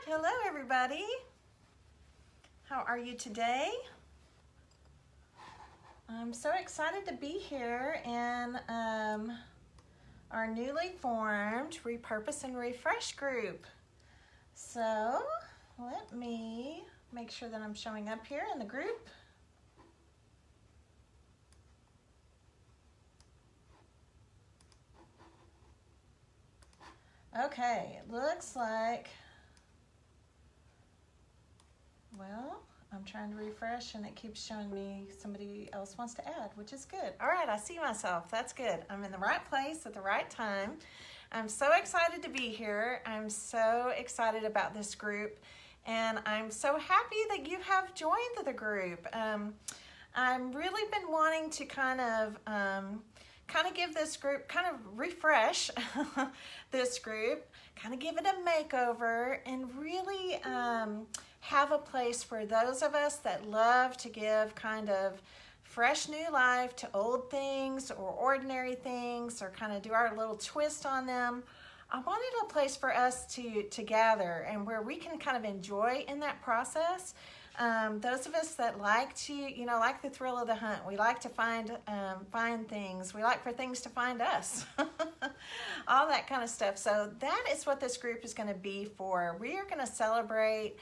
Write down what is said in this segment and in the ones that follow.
Hello, everybody. How are you today? I'm so excited to be here in our newly formed Repurpose and Refresh group. So let me make sure that I'm showing up here in the group. Okay, it looks like, well, I'm trying to refresh and it keeps showing me somebody else wants to add, which is good. All right, I see myself. That's good. I'm in the right place at the right time. I'm so excited to be here. I'm so excited about this group, and I'm so happy that you have joined the group. I've really been wanting to kind of give this group, kind of refresh this group, kind of give it a makeover, and really have a place for those of us that love to give kind of fresh new life to old things or ordinary things, or kind of do our little twist on them. I wanted a place for us to gather and where we can kind of enjoy in that process. Those of us that like to, like the thrill of the hunt, we like to find things. We like for things to find us, all that kind of stuff. So that is what this group is going to be for. We are going to celebrate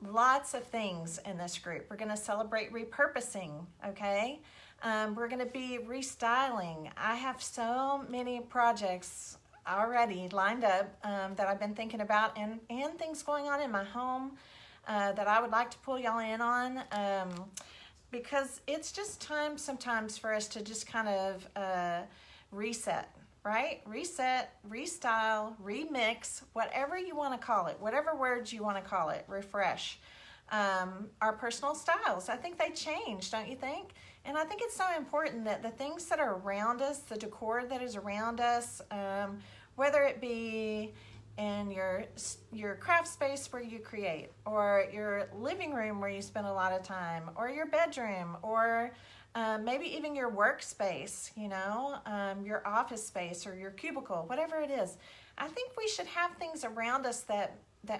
lots of things in this group. We're going to celebrate repurposing, okay? We're going to be restyling. I have so many projects already lined up that I've been thinking about, and things going on in my home that I would like to pull y'all in on, because it's just time sometimes for us to just kind of reset, right? Reset, restyle, remix, whatever you want to call it, whatever words you want to call it, refresh. Our personal styles, I think they change, don't you think? And I think it's so important that the things that are around us, the decor that is around us, whether it be in your craft space where you create, or your living room where you spend a lot of time, or your bedroom, or maybe even your workspace, your office space or your cubicle, whatever it is. I think we should have things around us that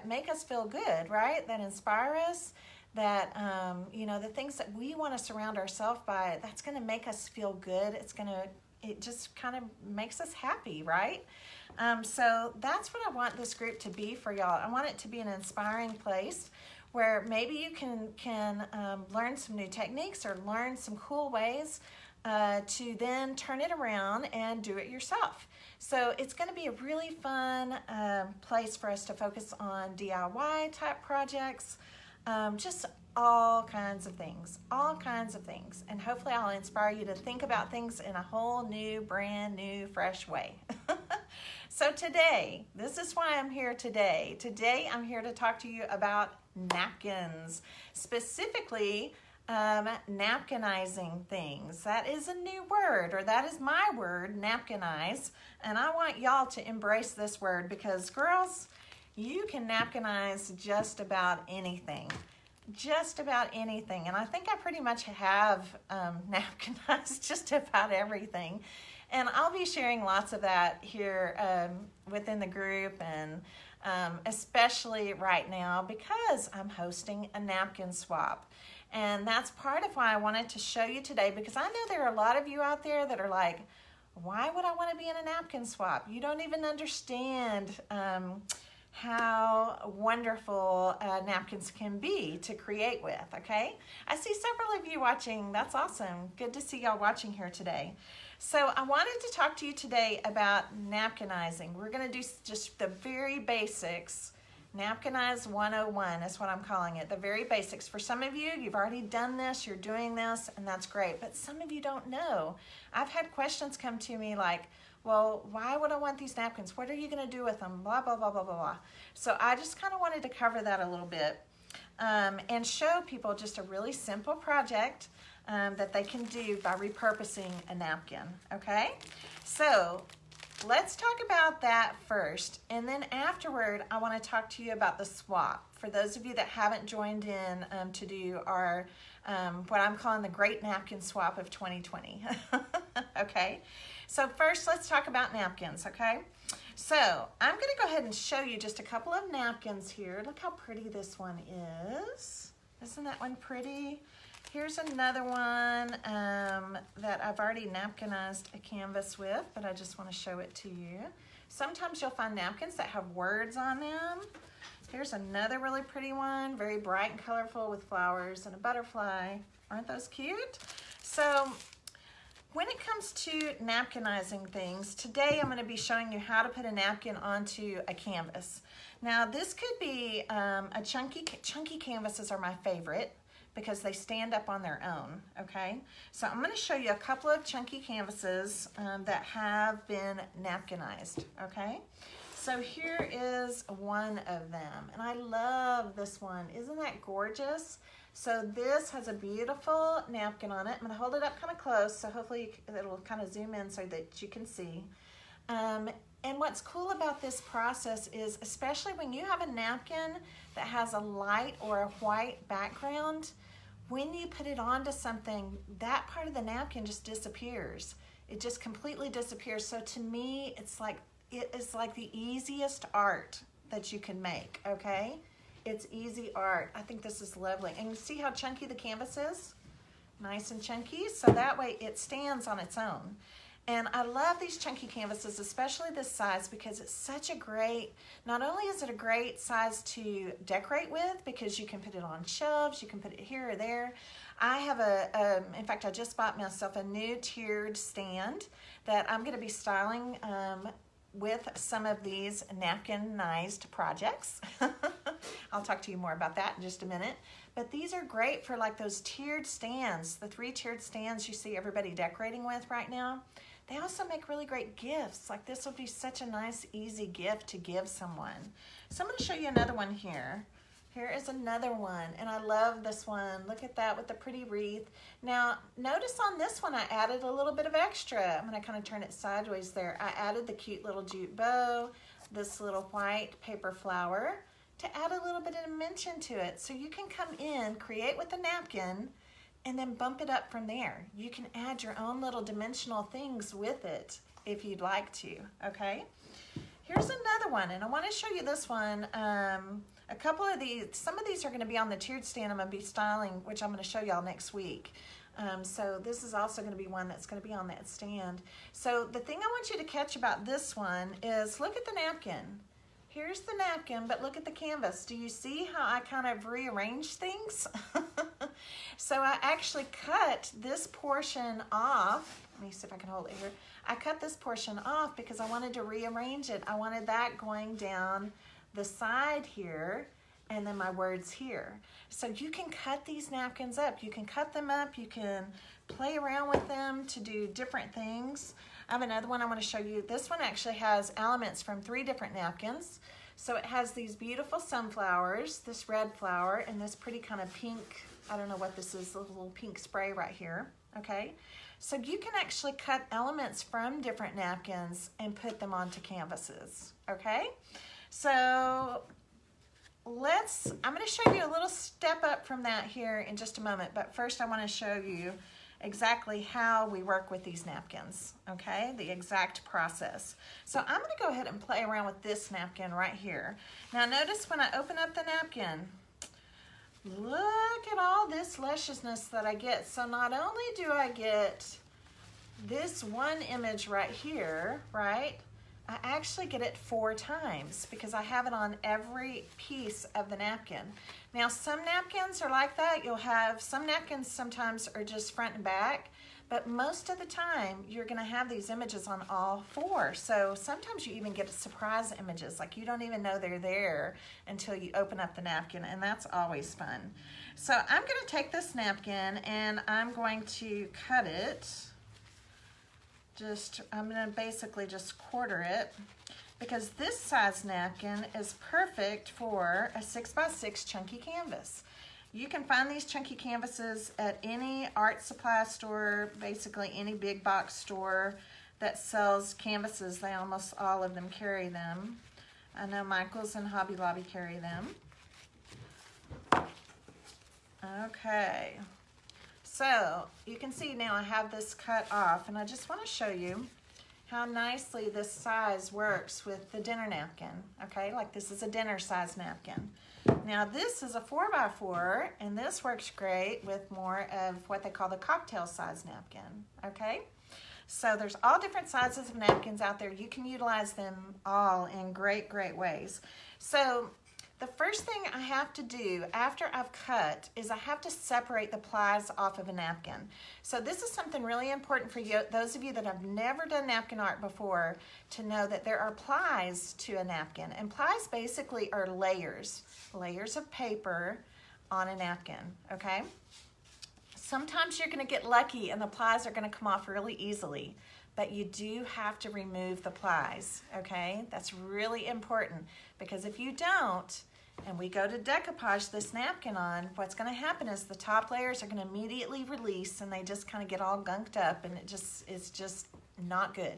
make us feel good, right? That inspire us, that, the things that we want to surround ourselves by, that's going to make us feel good. It just kind of makes us happy, right? So that's what I want this group to be for y'all. I want it to be an inspiring place where maybe you can learn some new techniques or learn some cool ways to then turn it around and do it yourself. So it's going to be a really fun place for us to focus on DIY type projects, just all kinds of things. And hopefully I'll inspire you to think about things in a whole new, brand new, fresh way. So today, this is why I'm here today. Today I'm here to talk to you about napkins, specifically napkinizing things. That is a new word, or that is my word, napkinize, and I want y'all to embrace this word, because girls, you can napkinize just about anything. And I think I pretty much have napkinized just about everything. And I'll be sharing lots of that here within the group, and especially right now because I'm hosting a napkin swap. And that's part of why I wanted to show you today, because I know there are a lot of you out there that are like, why would I want to be in a napkin swap? You don't even understand how wonderful napkins can be to create with, okay? I see several of you watching. That's awesome. Good to see y'all watching here today. So I wanted to talk to you today about napkinizing. We're going to do just the very basics. Napkinize 101 is what I'm calling it, the very basics. For some of you, you've already done this, you're doing this, and that's great. But some of you don't know. I've had questions come to me like, well, why would I want these napkins? What are you going to do with them? Blah, blah, blah, blah, blah, blah. So I just kind of wanted to cover that a little bit and show people just a really simple project that they can do by repurposing a napkin, okay? So let's talk about that first, and then afterward, I want to talk to you about the swap. For those of you that haven't joined in to do our, what I'm calling the Great Napkin Swap of 2020, okay? So first, let's talk about napkins, okay? So I'm gonna go ahead and show you just a couple of napkins here. Look how pretty this one is. Isn't that one pretty? Here's another one that I've already napkinized a canvas with, but I just want to show it to you. Sometimes you'll find napkins that have words on them. Here's another really pretty one, very bright and colorful with flowers and a butterfly. Aren't those cute? So when it comes to napkinizing things, today I'm going to be showing you how to put a napkin onto a canvas. Now this could be a chunky canvases are my favorite, because they stand up on their own, okay? So I'm gonna show you a couple of chunky canvases that have been napkinized, okay? So here is one of them, and I love this one. Isn't that gorgeous? So this has a beautiful napkin on it. I'm gonna hold it up kind of close, so hopefully it'll kind of zoom in so that you can see. And what's cool about this process is, especially when you have a napkin that has a light or a white background, when you put it onto something, that part of the napkin just disappears. It just completely disappears. So to me, it is like the easiest art that you can make, okay? It's easy art. I think this is lovely. And you see how chunky the canvas is? Nice and chunky, so that way it stands on its own. And I love these chunky canvases, especially this size, because it's such a great, not only is it a great size to decorate with, because you can put it on shelves, you can put it here or there. I have in fact, I just bought myself a new tiered stand that I'm gonna be styling with some of these napkinized projects. I'll talk to you more about that in just a minute. But these are great for like those tiered stands, the 3 tiered stands you see everybody decorating with right now. They also make really great gifts. Like this would be such a nice, easy gift to give someone. So I'm gonna show you another one here. Here is another one, and I love this one. Look at that with the pretty wreath. Now, notice on this one, I added a little bit of extra. I'm gonna kind of turn it sideways there. I added the cute little jute bow, this little white paper flower, to add a little bit of dimension to it. So you can come in, create with a napkin, and then bump it up from there. You can add your own little dimensional things with it if you'd like to, okay? Here's another one, and I want to show you this one. A couple of these, some of these are going to be on the tiered stand I'm going to be styling, which I'm going to show y'all next week. So this is also going to be one that's going to be on that stand. So the thing I want you to catch about this one is look at the napkin. Here's the napkin, but look at the canvas. Do you see how I kind of rearrange things? So I actually cut this portion off. Let me see if I can hold it here. I cut this portion off because I wanted to rearrange it. I wanted that going down the side here, and then my words here. So you can cut these napkins up. You can cut them up. You can play around with them to do different things. I have another one I want to show you. This one actually has elements from 3 different napkins. So it has these beautiful sunflowers, this red flower, and this pretty kind of pink, I don't know what this is, a little pink spray right here, okay? So you can actually cut elements from different napkins and put them onto canvases, okay? So I'm going to show you a little step up from that here in just a moment, but first I want to show you exactly how we work with these napkins, okay? The exact process. So I'm going to go ahead and play around with this napkin right here. Now notice when I open up the napkin, look at all this lusciousness that I get. So not only do I get this one image right here, right? I actually get it 4 times because I have it on every piece of the napkin. Now some napkins are like that. You'll have some napkins sometimes are just front and back, but most of the time you're gonna have these images on all 4. So sometimes you even get surprise images, like you don't even know they're there until you open up the napkin, and that's always fun. So I'm gonna take this napkin and I'm going to cut it. I'm gonna basically just quarter it, because this size napkin is perfect for a 6x6 chunky canvas. You can find these chunky canvases at any art supply store, basically any big box store that sells canvases. They almost all of them carry them. I know Michael's and Hobby Lobby carry them. Okay. So you can see now I have this cut off, and I just want to show you how nicely this size works with the dinner napkin, okay? Like this is a dinner size napkin. Now this is a 4x4, and this works great with more of what they call the cocktail size napkin, okay? So there's all different sizes of napkins out there. You can utilize them all in great, great ways. So the first thing I have to do after I've cut is I have to separate the plies off of a napkin. So this is something really important for you, those of you that have never done napkin art before, to know that there are plies to a napkin. And plies basically are layers of paper on a napkin, okay? Sometimes you're gonna get lucky and the plies are gonna come off really easily, but you do have to remove the plies, okay? That's really important, because if you don't, and we go to decoupage this napkin on, what's gonna happen is the top layers are gonna immediately release and they just kind of get all gunked up, and it's just not good.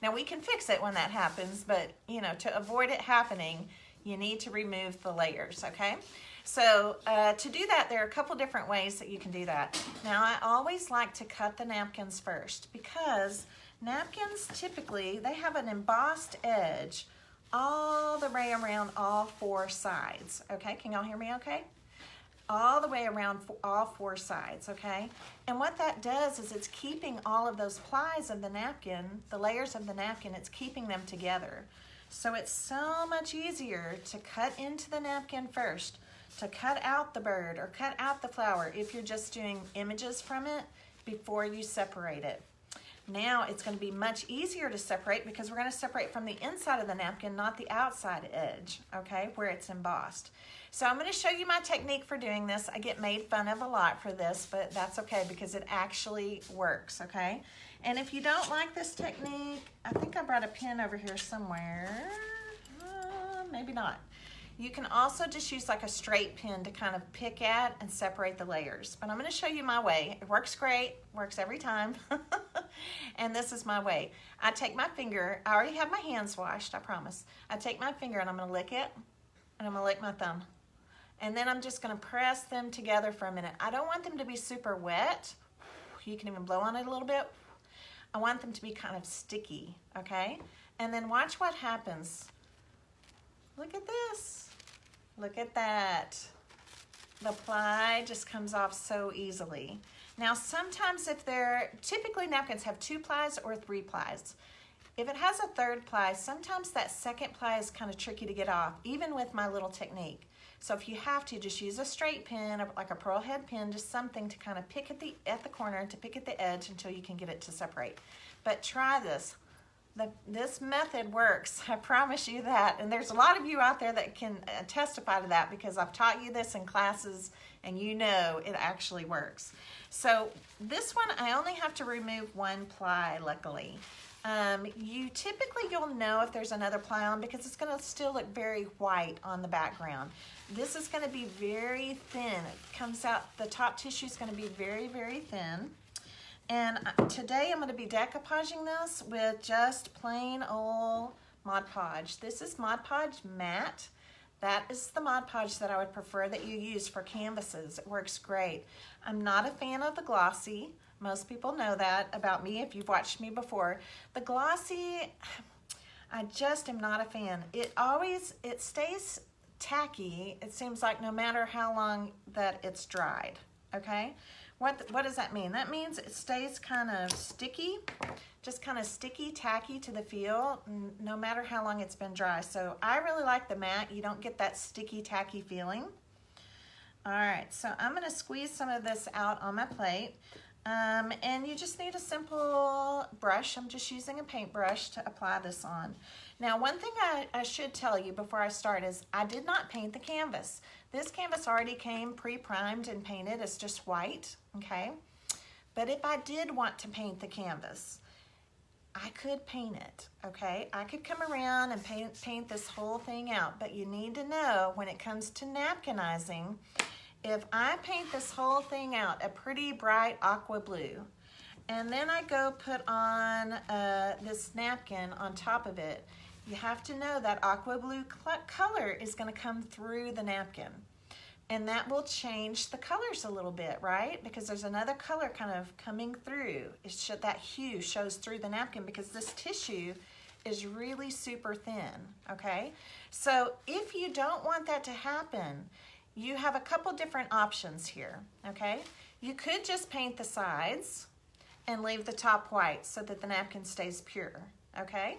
Now we can fix it when that happens, but you know, to avoid it happening, you need to remove the layers, okay? So to do that, there are a couple different ways that you can do that. Now I always like to cut the napkins first, because napkins typically, they have an embossed edge all the way around all four sides, okay? Can y'all hear me okay? All the way around all four sides, okay? And what that does is it's keeping all of those plies of the napkin, the layers of the napkin, it's keeping them together. So it's so much easier to cut into the napkin first, to cut out the bird or cut out the flower if you're just doing images from it before you separate it. Now it's going to be much easier to separate, because we're going to separate from the inside of the napkin, not the outside edge, okay, where it's embossed. So I'm going to show you my technique for doing this. I get made fun of a lot for this, but that's okay, because it actually works, okay? And if you don't like this technique, I think I brought a pin over here somewhere. Maybe not. You can also just use like a straight pin to kind of pick at and separate the layers. But I'm going to show you my way. It works great, works every time. And this is my way. I take my finger, I already have my hands washed, I promise. I take my finger and I'm going to lick it, and I'm going to lick my thumb. And then I'm just going to press them together for a minute. I don't want them to be super wet. You can even blow on it a little bit. I want them to be kind of sticky, okay? And then watch what happens. Look at this. Look at that. The ply just comes off so easily. Now sometimes typically napkins have 2 plies or 3 plies. If it has a 3rd ply, sometimes that 2nd ply is kind of tricky to get off, even with my little technique. So if you have to, just use a straight pin, or like a pearl head pin, just something to kind of pick at the corner, to pick at the edge until you can get it to separate. But try this. This method works, I promise you that. And there's a lot of you out there that can testify to that, because I've taught you this in classes and you know it actually works. So this one, I only have to remove 1 ply, luckily. You'll know if there's another ply on, because it's going to still look very white on the background. This is going to be very thin. It comes out, the top tissue is going to be very, very thin. And today I'm going to be decoupaging this with just plain old Mod Podge. This is Mod Podge Matte. That is the Mod Podge that I would prefer that you use for canvases. It works great. I'm not a fan of the glossy. Most people know that about me if you've watched me before. The glossy, I just am not a fan. It stays tacky, it seems like, no matter how long that it's dried, okay? What does that mean? That means it stays kind of sticky, just kind of sticky, tacky to the feel, no matter how long it's been dry. So I really like the matte. You don't get that sticky, tacky feeling. All right, so I'm gonna squeeze some of this out on my plate. And you just need a simple brush. I'm just using a paintbrush to apply this on. Now, one thing I should tell you before I start is I did not paint the canvas. This canvas already came pre-primed and painted. It's just white, okay? But if I did want to paint the canvas, I could paint it, okay? I could come around and paint this whole thing out, but you need to know when it comes to napkinizing, if I paint this whole thing out a pretty bright aqua blue, and then I go put on this napkin on top of it, you have to know that aqua blue color is going to come through the napkin. And that will change the colors a little bit, right? Because there's another color kind of coming through. That hue shows through the napkin because this tissue is really super thin, okay? So if you don't want that to happen, you have a couple different options here, okay? You could just paint the sides and leave the top white so that the napkin stays pure, okay?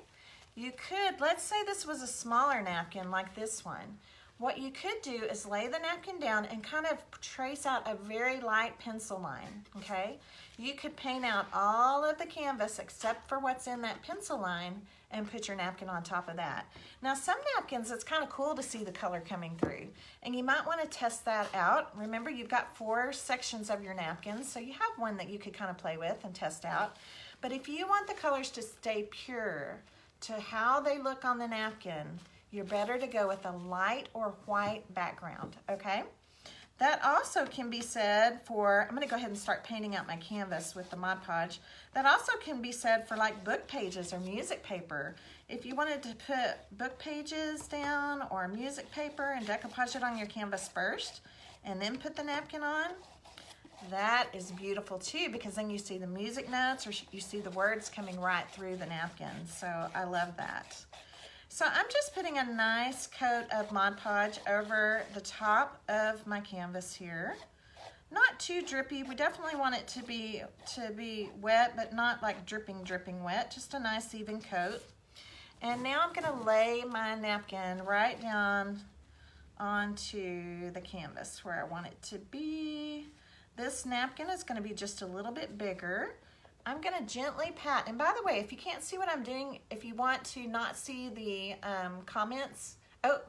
You could, let's say this was a smaller napkin like this one. What you could do is lay the napkin down and kind of trace out a very light pencil line, okay? You could paint out all of the canvas except for what's in that pencil line and put your napkin on top of that. Now some napkins, it's kind of cool to see the color coming through, and you might want to test that out. Remember, you've got 4 sections of your napkins, so you have one that you could kind of play with and test out. But if you want the colors to stay pure to how they look on the napkin, you're better to go with a light or white background, okay? That also can be said for, I'm gonna go ahead and start painting out my canvas with the Mod Podge. That also can be said for like book pages or music paper. If you wanted to put book pages down or music paper and decoupage it on your canvas first and then put the napkin on, that is beautiful too, because then you see the music notes or you see the words coming right through the napkin. So I love that. So I'm just putting a nice coat of Mod Podge over the top of my canvas here. Not too drippy. We definitely want it to be wet, but not like dripping wet. Just a nice even coat. And now I'm gonna lay my napkin right down onto the canvas where I want it to be. This napkin is gonna be just a little bit bigger. I'm gonna gently pat, and by the way, if you can't see what I'm doing, if you want to not see the comments, oh,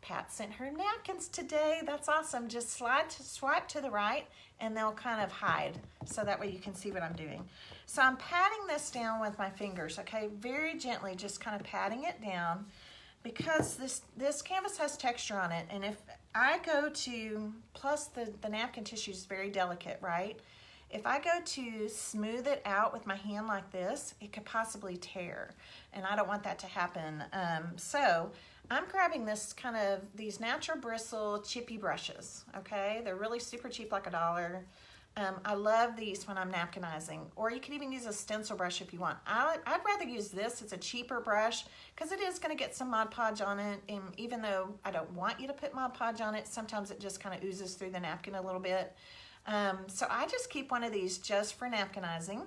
Pat sent her napkins today, that's awesome. Just swipe to the right and they'll kind of hide, so that way you can see what I'm doing. So I'm patting this down with my fingers, okay, very gently, just kind of patting it down, because this canvas has texture on it, and if I go to, plus the napkin tissue is very delicate, right? If I go to smooth it out with my hand like this, it could possibly tear, and I don't want that to happen. So I'm grabbing these natural bristle chippy brushes, okay? They're really super cheap, like $1. I love these when I'm napkinizing, or you can even use a stencil brush if you want. I'd rather use this. It's a cheaper brush because it is going to get some Mod Podge on it, and even though I don't want you to put Mod Podge on it, sometimes it just kind of oozes through the napkin a little bit. So I just keep one of these just for napkinizing.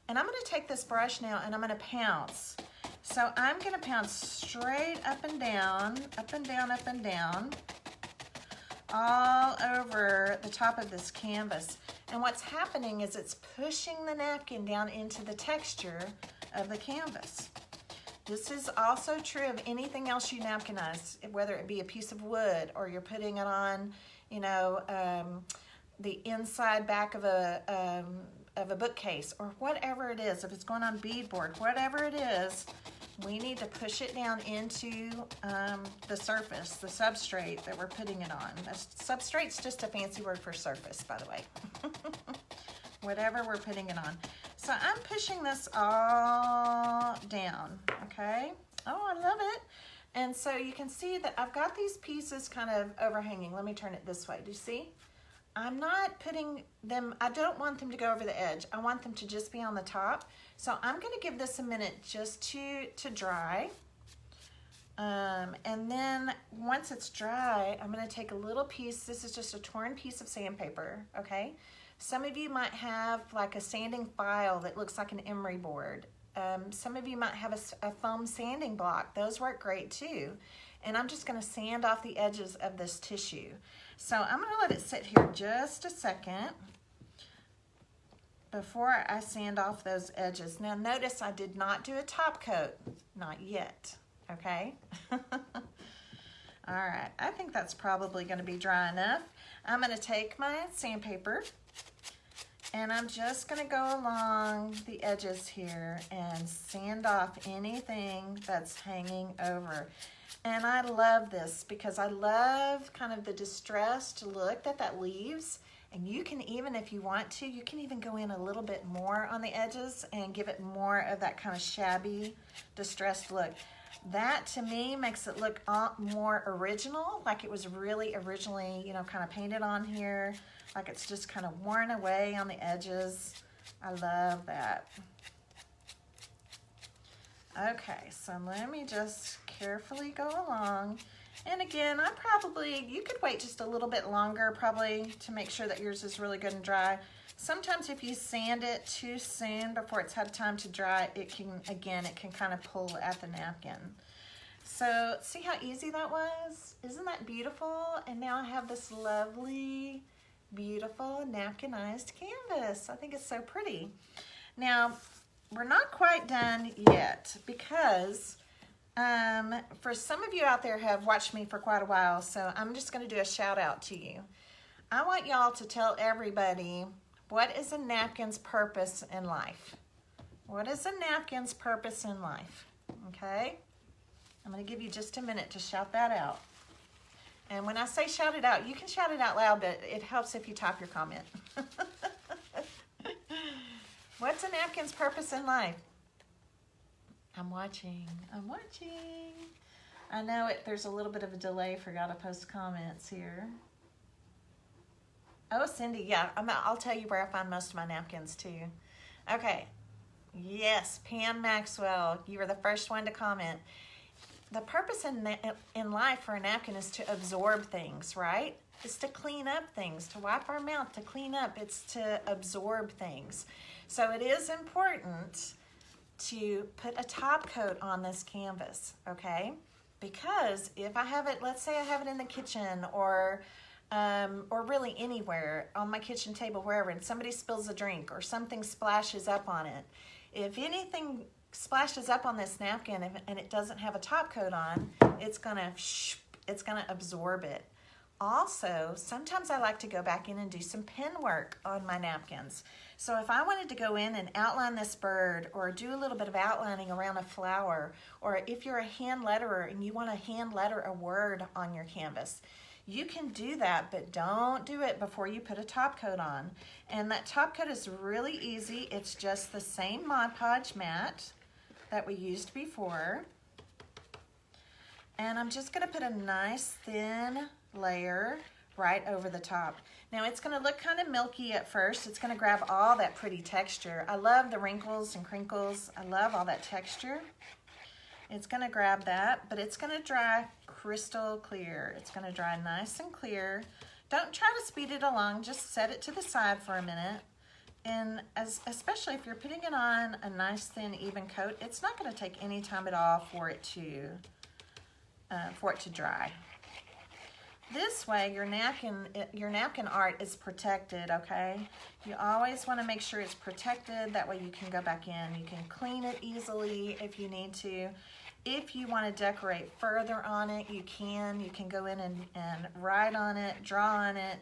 And I'm going to take this brush now and I'm going to pounce. So I'm going to pounce straight up and down, up and down, up and down, all over the top of this canvas. And what's happening is it's pushing the napkin down into the texture of the canvas. This is also true of anything else you napkinize, whether it be a piece of wood or you're putting it on, you know, the inside back of a bookcase, or whatever it is. If it's going on beadboard, whatever it is, we need to push it down into the surface, the substrate that we're putting it on. Substrate's just a fancy word for surface, by the way. Whatever we're putting it on. So I'm pushing this all down, okay? Oh, I love it. And so you can see that I've got these pieces kind of overhanging. Let me turn it this way. Do you see? I'm not putting them, I don't want them to go over the edge. I want them to just be on the top. So I'm gonna give this a minute just to dry. And then once it's dry, I'm gonna take a little piece, this is just a torn piece of sandpaper, okay? Some of you might have like a sanding file that looks like an emery board. Some of you might have a foam sanding block. Those work great too. And I'm just gonna sand off the edges of this tissue. So I'm gonna let it sit here just a second before I sand off those edges. Now notice I did not do a top coat, not yet, okay? All right, I think that's probably gonna be dry enough. I'm gonna take my sandpaper and I'm just gonna go along the edges here and sand off anything that's hanging over. And I love this because I love kind of the distressed look that leaves. And you can even, if you want to, you can even go in a little bit more on the edges and give it more of that kind of shabby, distressed look. That to me makes it look more original, like it was really originally, you know, kind of painted on here, like it's just kind of worn away on the edges. I love that. Okay, so let me just carefully go along. And again, you could wait just a little bit longer probably to make sure that yours is really good and dry. Sometimes if you sand it too soon before it's had time to dry, it can kind of pull at the napkin. So see how easy that was? Isn't that beautiful? And now I have this lovely, beautiful napkinized canvas. I think it's so pretty. Now, we're not quite done yet because for some of you out there who have watched me for quite a while, so I'm just going to do a shout out to you. I want y'all to tell everybody, what is a napkin's purpose in life? What is a napkin's purpose in life? Okay? I'm going to give you just a minute to shout that out. And when I say shout it out, you can shout it out loud, but it helps if you type your comment. What's a napkin's purpose in life? I'm watching. I'm watching. I know there's a little bit of a delay for y'all to post comments here. Oh, Cindy, yeah, I'll tell you where I find most of my napkins too. Okay, yes, Pam Maxwell, you were the first one to comment. The purpose in life for a napkin is to absorb things, right? It's to clean up things, to wipe our mouth, to clean up. It's to absorb things. So it is important to put a top coat on this canvas, okay? Because if I have it, let's say I have it in the kitchen or really anywhere, on my kitchen table, wherever, and somebody spills a drink or something splashes up on it. If anything splashes up on this napkin and it doesn't have a top coat on, it's gonna absorb it. Also, sometimes I like to go back in and do some pen work on my napkins. So if I wanted to go in and outline this bird or do a little bit of outlining around a flower, or if you're a hand letterer and you want to hand letter a word on your canvas, you can do that, but don't do it before you put a top coat on. And that top coat is really easy. It's just the same Mod Podge mat that we used before. And I'm just gonna put a nice thin layer right over the top. Now it's gonna look kind of milky at first. It's gonna grab all that pretty texture. I love the wrinkles and crinkles. I love all that texture. It's gonna grab that, but it's gonna dry crystal clear. It's gonna dry nice and clear. Don't try to speed it along, just set it to the side for a minute. And especially if you're putting it on a nice thin even coat, it's not gonna take any time at all for it to dry. This way, your napkin art is protected, okay? You always want to make sure it's protected. That way you can go back in. You can clean it easily if you need to. If you want to decorate further on it, you can. You can go in and write on it, draw on it,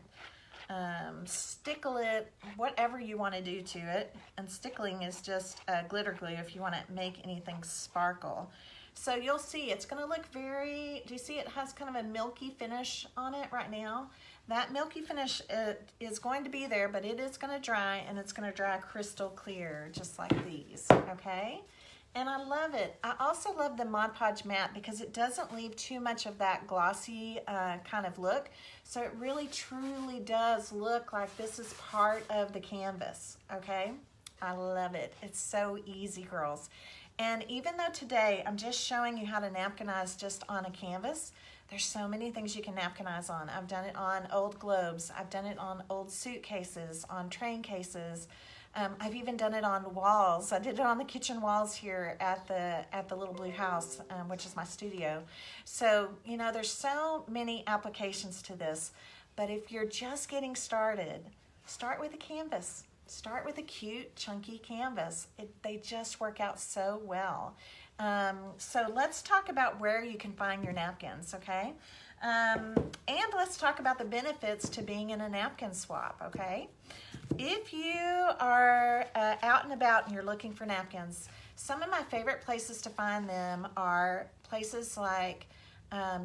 stickle it, whatever you want to do to it. And stickling is just glitter glue if you want to make anything sparkle. So you'll see it's going to look do you see it has kind of a milky finish on it right now? That milky finish is going to be there, but it is going to dry, and it's going to dry crystal clear, just like these, okay? And I love it. I also love the Mod Podge mat because it doesn't leave too much of that glossy kind of look. So it really truly does look like this is part of the canvas, okay? I love it. It's so easy, girls. And even though today I'm just showing you how to napkinize just on a canvas, there's so many things you can napkinize on. I've done it on old globes. I've done it on old suitcases, on train cases. I've even done it on walls. I did it on the kitchen walls here at the Little Blue House, which is my studio. So, you know, there's so many applications to this. But if you're just getting started, start with a canvas. Start with a cute, chunky canvas. They just work out so well. So let's talk about where you can find your napkins, okay? And let's talk about the benefits to being in a napkin swap, okay? If you are out and about and you're looking for napkins, some of my favorite places to find them are places like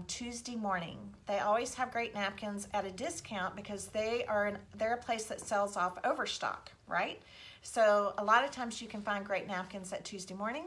Tuesday Morning. They always have great napkins at a discount because they're a place that sells off overstock, right? So a lot of times you can find great napkins at Tuesday Morning.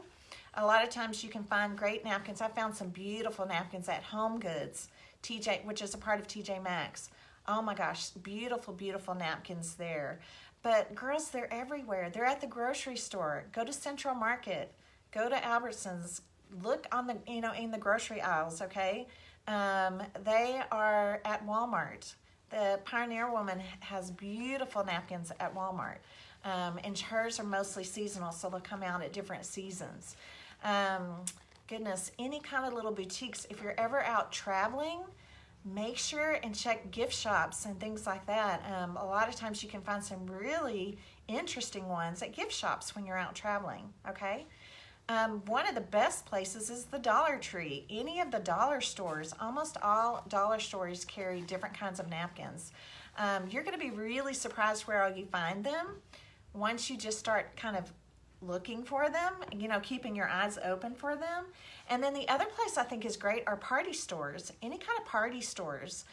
A lot of times you can find great napkins. I found some beautiful napkins at Home Goods, TJ, which is a part of TJ Maxx. Oh my gosh, beautiful, beautiful napkins there. But girls, they're everywhere. They're at the grocery store. Go to Central Market. Go to Albertsons. Look on the, in the grocery aisles, okay? They are at Walmart. The Pioneer Woman has beautiful napkins at Walmart. And hers are mostly seasonal, so they'll come out at different seasons. Goodness, any kind of little boutiques. If you're ever out traveling, make sure and check gift shops and things like that. A lot of times you can find some really interesting ones at gift shops when you're out traveling, okay? One of the best places is the Dollar Tree. Any of the dollar stores, almost all dollar stores carry different kinds of napkins. You're going to be really surprised where you find them once you just start kind of looking for them, keeping your eyes open for them. And then the other place I think is great are party stores. Any kind of party stores.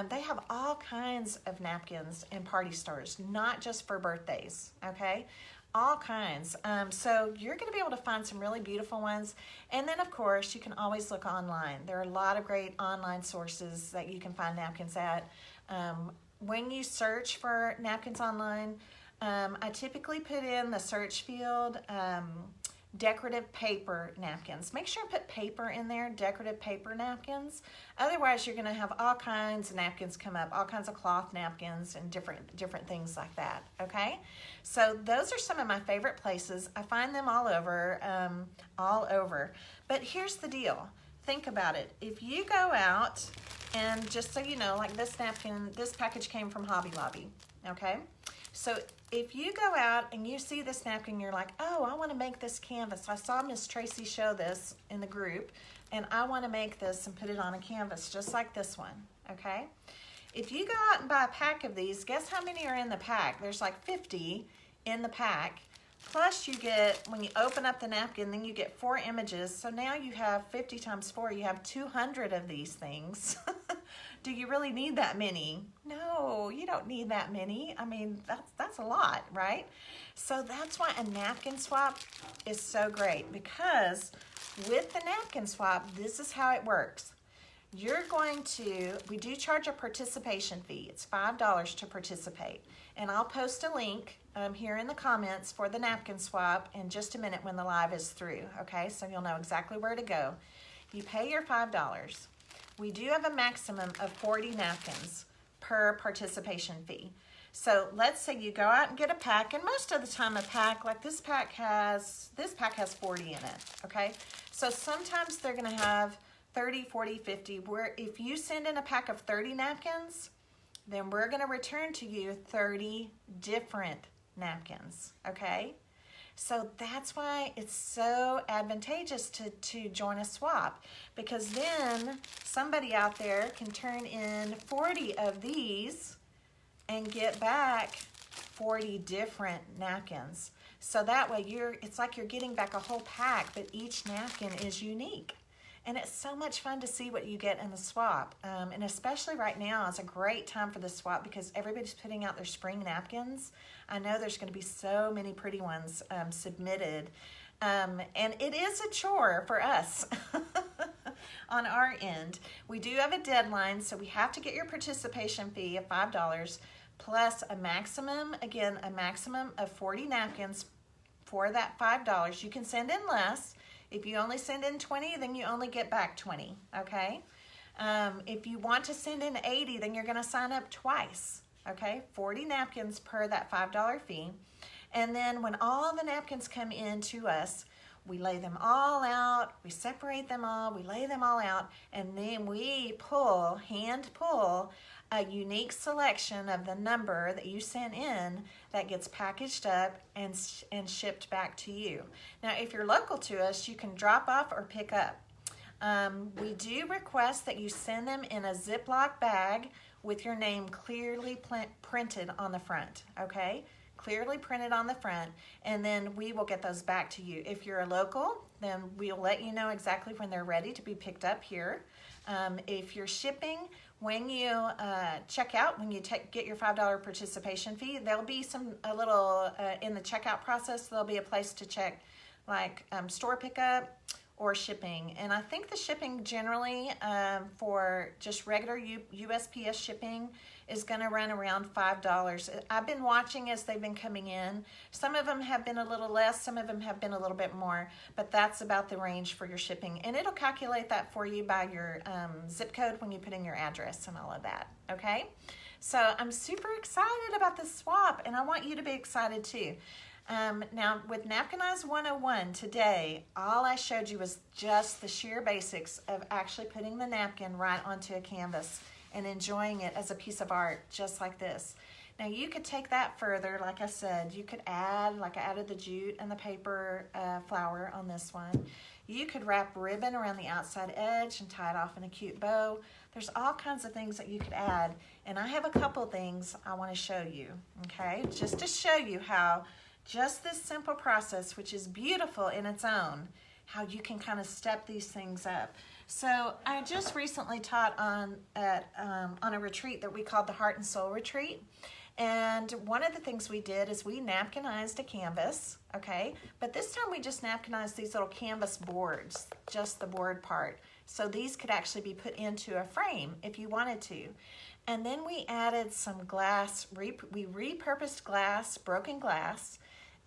They have all kinds of napkins in party stores, not just for birthdays, okay? All kinds. So you're going to be able to find some really beautiful ones. And then, of course, you can always look online. There are a lot of great online sources that you can find napkins at. When you search for napkins online, I typically put in the search field decorative paper napkins. Make sure and put paper in there, decorative paper napkins. Otherwise, you're going to have all kinds of napkins come up, all kinds of cloth napkins and different things like that, okay? So those are some of my favorite places. I find them all over, But here's the deal. Think about it. If you go out, and just so you know, like this napkin, this package came from Hobby Lobby, okay? So if you go out and you see this napkin, you're like, oh, I want to make this canvas. I saw Miss Tracy show this in the group, and I want to make this and put it on a canvas just like this one, okay? If you go out and buy a pack of these, guess how many are in the pack? There's like 50 in the pack. Plus you get, when you open up the napkin, then you get 4 images. So now you have 50 times 4, you have 200 of these things. Do you really need that many? No, you don't need that many. I mean, that's a lot, right? So that's why a napkin swap is so great, because with the napkin swap, this is how it works. We do charge a participation fee. It's $5 to participate. And I'll post a link here in the comments for the napkin swap in just a minute when the live is through, okay? So you'll know exactly where to go. You pay your $5. We do have a maximum of 40 napkins per participation fee. So let's say you go out and get a pack, and most of the time a pack, like this pack has 40 in it, okay? So sometimes they're gonna have 30, 40, 50, where if you send in a pack of 30 napkins, then we're gonna return to you 30 different napkins, okay? So that's why it's so advantageous to join a swap, because then somebody out there can turn in 40 of these and get back 40 different napkins. So that way it's like you're getting back a whole pack, but each napkin is unique. And it's so much fun to see what you get in the swap. And especially right now is a great time for the swap because everybody's putting out their spring napkins. I know there's going to be so many pretty ones submitted. And it is a chore for us on our end. We do have a deadline, so we have to get your participation fee of $5 plus a maximum of 40 napkins for that $5. You can send in less. If you only send in 20, then you only get back 20, okay? If you want to send in 80, then you're gonna sign up twice, okay? 40 napkins per that $5 fee. And then when all the napkins come in to us, we lay them all out, we separate them all, we lay them all out, and then we hand pull a unique selection of the number that you sent in that gets packaged up and shipped back to you. Now, if you're local to us, you can drop off or pick up. We do request that you send them in a Ziploc bag with your name clearly printed on the front, okay? Clearly printed on the front, and then we will get those back to you. If you're a local, then we'll let you know exactly when they're ready to be picked up here. If you're shipping, when you check out, when you get your $5 participation fee, there'll be in the checkout process, there'll be a place to check like store pickup or shipping. And I think the shipping generally for just regular USPS shipping is going to run around $5. I've been watching as they've been coming in. Some of them have been a little less, some of them have been a little bit more, but that's about the range for your shipping. And it'll calculate that for you by your zip code when you put in your address and all of that, okay? So I'm super excited about this swap, and I want you to be excited too. Now with Napkinize 101 today, all I showed you was just the sheer basics of actually putting the napkin right onto a canvas and enjoying it as a piece of art, just like this. Now you could take that further, like I said, you could add, like I added the jute and the paper flower on this one. You could wrap ribbon around the outside edge and tie it off in a cute bow. There's all kinds of things that you could add, and I have a couple things I want to show you, okay? Just to show you how just this simple process, which is beautiful in its own, how you can kind of step these things up. So I just recently taught on a retreat that we called the Heart and Soul Retreat. And one of the things we did is we napkinized a canvas, okay? But this time we just napkinized these little canvas boards, just the board part. So these could actually be put into a frame if you wanted to. And then we added some glass, we repurposed glass, broken glass,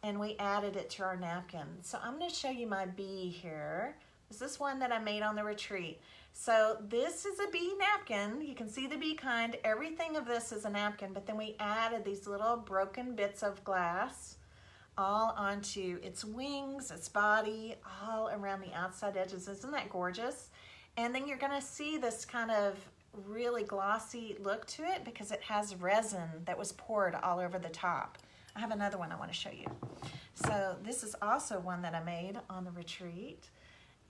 and we added it to our napkin. So I'm gonna show you my bee here. This is one that I made on the retreat. So this is a bee napkin. You can see the bee kind. Everything of this is a napkin, but then we added these little broken bits of glass all onto its wings, its body, all around the outside edges. Isn't that gorgeous? And then you're gonna see this kind of really glossy look to it because it has resin that was poured all over the top. I have another one I want to show you. So this is also one that I made on the retreat.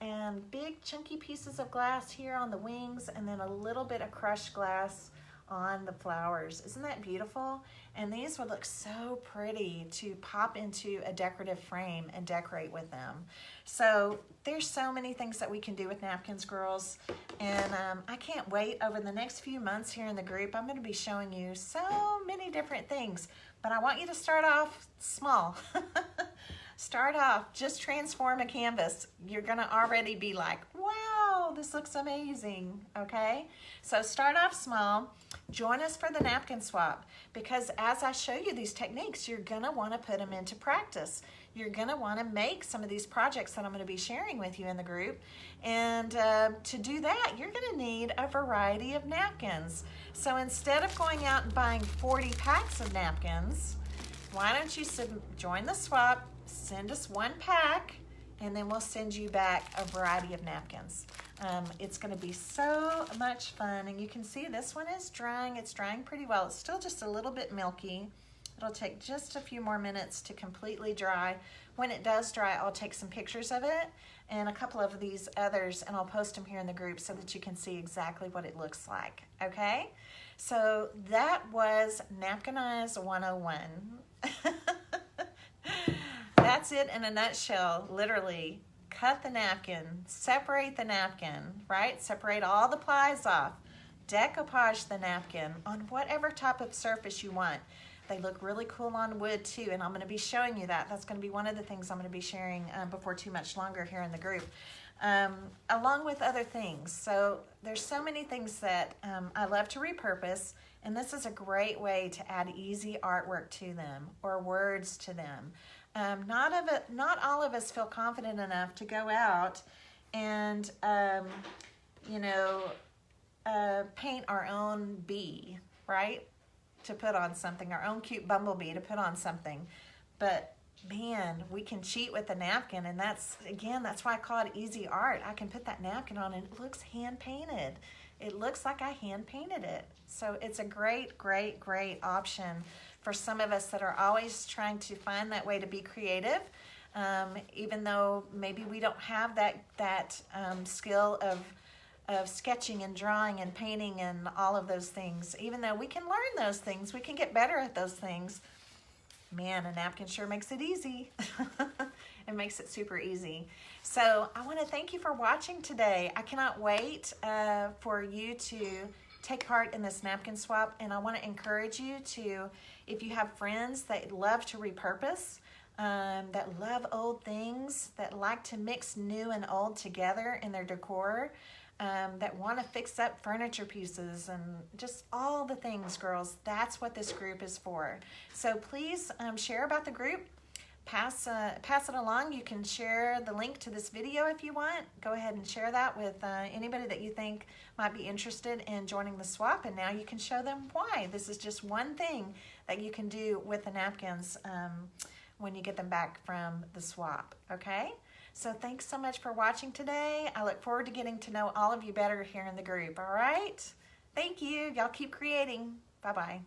And big chunky pieces of glass here on the wings, and then a little bit of crushed glass on the flowers. Isn't that beautiful? And these would look so pretty to pop into a decorative frame and decorate with them. So there's so many things that we can do with napkins, girls. And I can't wait over the next few months here in the group. I'm gonna be showing you so many different things, but I want you to start off small. Start off, just transform a canvas. You're gonna already be like, wow, this looks amazing, okay? So start off small, join us for the napkin swap, because as I show you these techniques, you're gonna wanna put them into practice. You're gonna wanna make some of these projects that I'm gonna be sharing with you in the group. And to do that, you're gonna need a variety of napkins. So instead of going out and buying 40 packs of napkins, why don't you join the swap, send us one pack, and then we'll send you back a variety of napkins. It's gonna be so much fun, and you can see this one is drying. It's drying pretty well. It's still just a little bit milky. It'll take just a few more minutes to completely dry. When it does dry, I'll take some pictures of it and a couple of these others, and I'll post them here in the group so that you can see exactly what it looks like, okay? So that was Napkinize 101. That's it in a nutshell. Literally, cut the napkin, separate the napkin, right? Separate all the plies off, decoupage the napkin on whatever type of surface you want. They look really cool on wood too, and I'm going to be showing you that. That's going to be one of the things I'm going to be sharing before too much longer here in the group, along with other things. So there's so many things that I love to repurpose, and this is a great way to add easy artwork to them or words to them. Not all of us feel confident enough to go out and, paint our own bee, right? To put on something, our own cute bumblebee to put on something. But man, we can cheat with a napkin, and that's why I call it easy art. I can put that napkin on and it looks hand painted. It looks like I hand painted it. So it's a great, great, great option for some of us that are always trying to find that way to be creative, even though maybe we don't have that skill of sketching and drawing and painting and all of those things. Even though we can learn those things, we can get better at those things. Man, a napkin sure makes it easy. It makes it super easy. So I want to thank you for watching today. I cannot wait for you to take part in this napkin swap, and I want to encourage you to, if you have friends that love to repurpose, that love old things, that like to mix new and old together in their decor, that want to fix up furniture pieces and just all the things, girls. That's what this group is for. So please share about the group. Pass it along. You can share the link to this video if you want. Go ahead and share that with anybody that you think might be interested in joining the swap, and now you can show them why. This is just one thing that you can do with the napkins when you get them back from the swap, okay? So thanks so much for watching today. I look forward to getting to know all of you better here in the group, all right? Thank you. Y'all keep creating. Bye-bye.